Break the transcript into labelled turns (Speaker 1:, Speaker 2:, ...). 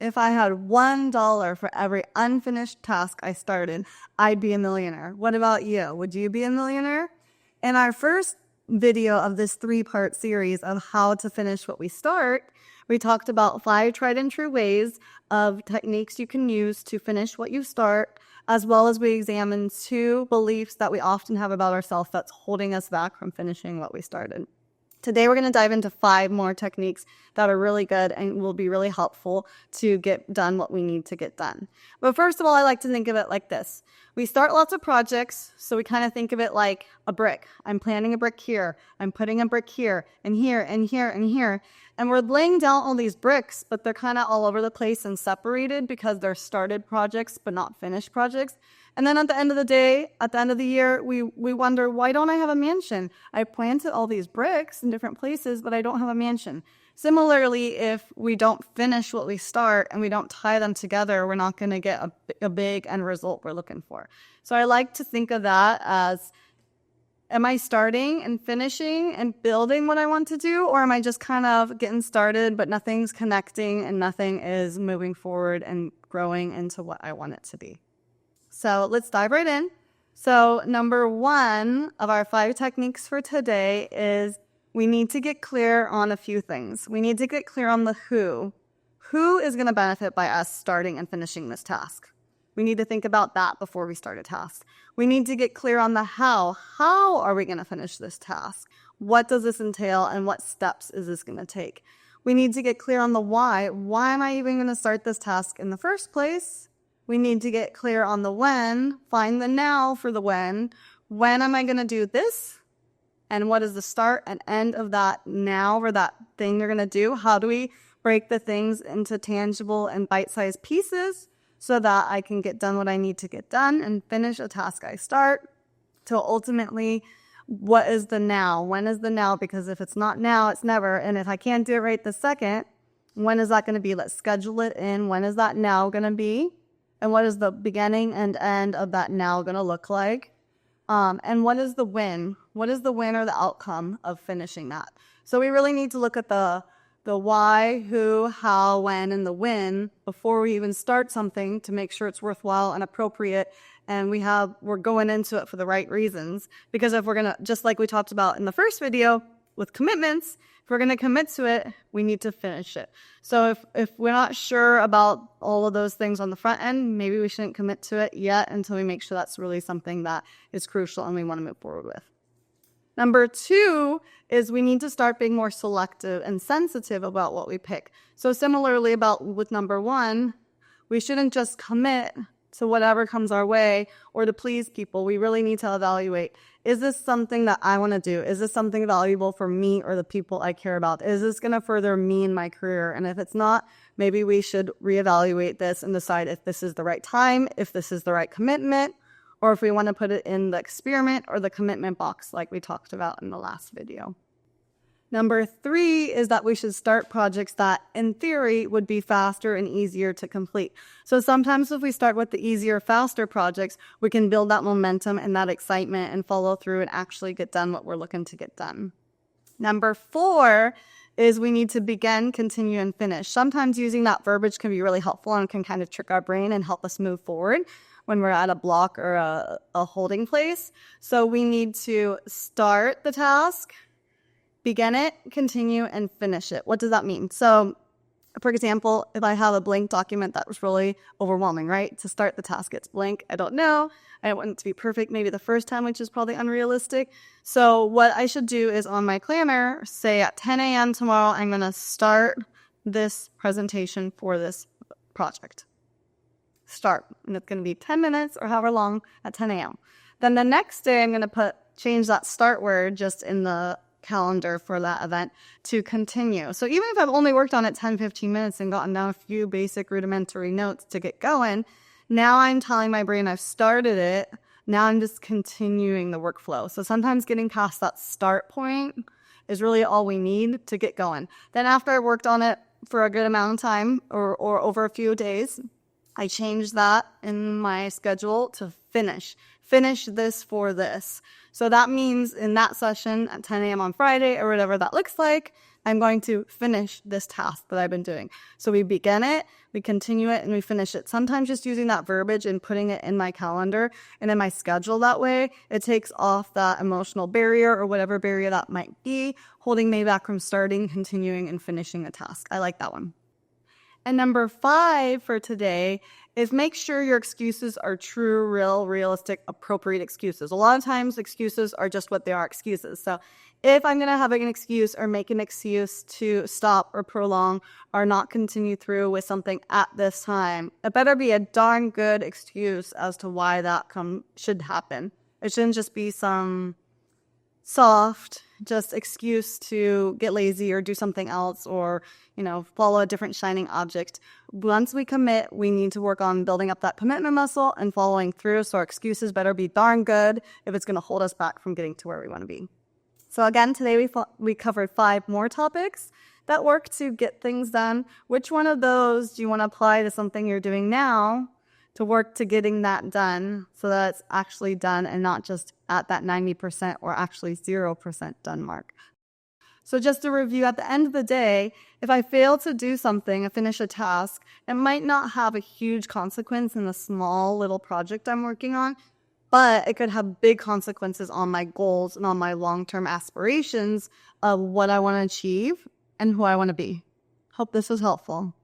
Speaker 1: if I had $1 for every unfinished task I started, I'd be a millionaire. What about you? Would you be a millionaire? In our first video of this 3-part series of how to finish what we start, we talked about 5 tried and true ways of techniques you can use to finish what you start, as well as we examined 2 beliefs that we often have about ourselves that's holding us back from finishing what we started. Today, we're going to dive into 5 more techniques that are really good and will be really helpful to get done what we need to get done. But first of all, I like to think of it like this. We start lots of projects, so we kind of think of it like a brick. I'm planting a brick here. I'm putting a brick here and here and here and here. And we're laying down all these bricks, but they're kind of all over the place and separated because they're started projects but not finished projects. And then at the end of the day, at the end of the year, we wonder, why don't I have a mansion? I planted all these bricks in different places, but I don't have a mansion. Similarly, if we don't finish what we start and we don't tie them together, we're not going to get a big end result we're looking for. So I like to think of that as, am I starting and finishing and building what I want to do? Or am I just kind of getting started, but nothing's connecting and nothing is moving forward and growing into what I want it to be? So let's dive right in. So number 1 of our 5 techniques for today is we need to get clear on a few things. We need to get clear on the who. Who is going to benefit by us starting and finishing this task? We need to think about that before we start a task. We need to get clear on the how. How are we going to finish this task? What does this entail and what steps is this going to take? We need to get clear on the why. Why am I even going to start this task in the first place? We need to get clear on the when, find the now for the when. When am I going to do this? And what is the start and end of that now or that thing you're going to do? How do we break the things into tangible and bite-sized pieces so that I can get done what I need to get done and finish a task I start? So ultimately, what is the now? When is the now? Because if it's not now, it's never. And if I can't do it right this second, when is that going to be? Let's schedule it in. When is that now going to be? And what is the beginning and end of that now going to look like? And what is the win? What is the win or the outcome of finishing that? So we really need to look at the why, who, how, when, and the when before we even start something to make sure it's worthwhile and appropriate. And we're going into it for the right reasons. Because if we're going to, just like we talked about in the first video with commitments, if we're going to commit to it, we need to finish it. So if we're not sure about all of those things on the front end, maybe we shouldn't commit to it yet until we make sure that's really something that is crucial and we want to move forward with. Number 2 is we need to start being more selective and sensitive about what we pick. So similarly with number 1, we shouldn't just commit to whatever comes our way or to please people. We really need to evaluate, is this something that I want to do? Is this something valuable for me or the people I care about? Is this going to further me in my career? And if it's not, maybe we should reevaluate this and decide if this is the right time, if this is the right commitment, or if we want to put it in the experiment or the commitment box like we talked about in the last video. Number 3 is that we should start projects that, in theory, would be faster and easier to complete. So sometimes if we start with the easier, faster projects, we can build that momentum and that excitement and follow through and actually get done what we're looking to get done. Number 4 is we need to begin, continue, and finish. Sometimes using that verbiage can be really helpful and can kind of trick our brain and help us move forward when we're at a block or a holding place. So we need to start the task, begin it, continue, and finish it. What does that mean? So, for example, if I have a blank document that was really overwhelming, right? To start the task, it's blank. I don't know. I want it to be perfect maybe the first time, which is probably unrealistic. So what I should do is on my planner, say at 10 a.m. tomorrow, I'm going to start this presentation for this project. Start. And it's going to be 10 minutes or however long at 10 a.m. Then the next day, I'm going to change that start word just in the calendar for that event to continue. So even if I've only worked on it 10-15 minutes and gotten down a few basic rudimentary notes to get going, now I'm telling my brain I've started it. Now I'm just continuing the workflow. So sometimes getting past that start point is really all we need to get going. Then after I worked on it for a good amount of time or over a few days, I changed that in my schedule to finish this for this. So that means in that session at 10 a.m. on Friday or whatever that looks like, I'm going to finish this task that I've been doing. So we begin it, we continue it, and we finish it. Sometimes just using that verbiage and putting it in my calendar and in my schedule that way, it takes off that emotional barrier or whatever barrier that might be, holding me back from starting, continuing, and finishing a task. I like that one. And number 5 for today is make sure your excuses are true, real, realistic, appropriate excuses. A lot of times excuses are just what they are, excuses. So if I'm going to have an excuse or make an excuse to stop or prolong or not continue through with something at this time, it better be a darn good excuse as to why that should happen. It shouldn't just be some soft just excuse to get lazy or do something else or, follow a different shining object. Once we commit, we need to work on building up that commitment muscle and following through. So our excuses better be darn good if it's going to hold us back from getting to where we want to be. So again, today we covered 5 more topics that work to get things done. Which one of those do you want to apply to something you're doing now to work to getting that done so that it's actually done and not just at that 90% or actually 0% done mark? So just to review, at the end of the day, if I fail to do something, finish a task, it might not have a huge consequence in the small little project I'm working on, but it could have big consequences on my goals and on my long-term aspirations of what I want to achieve and who I want to be. Hope this was helpful.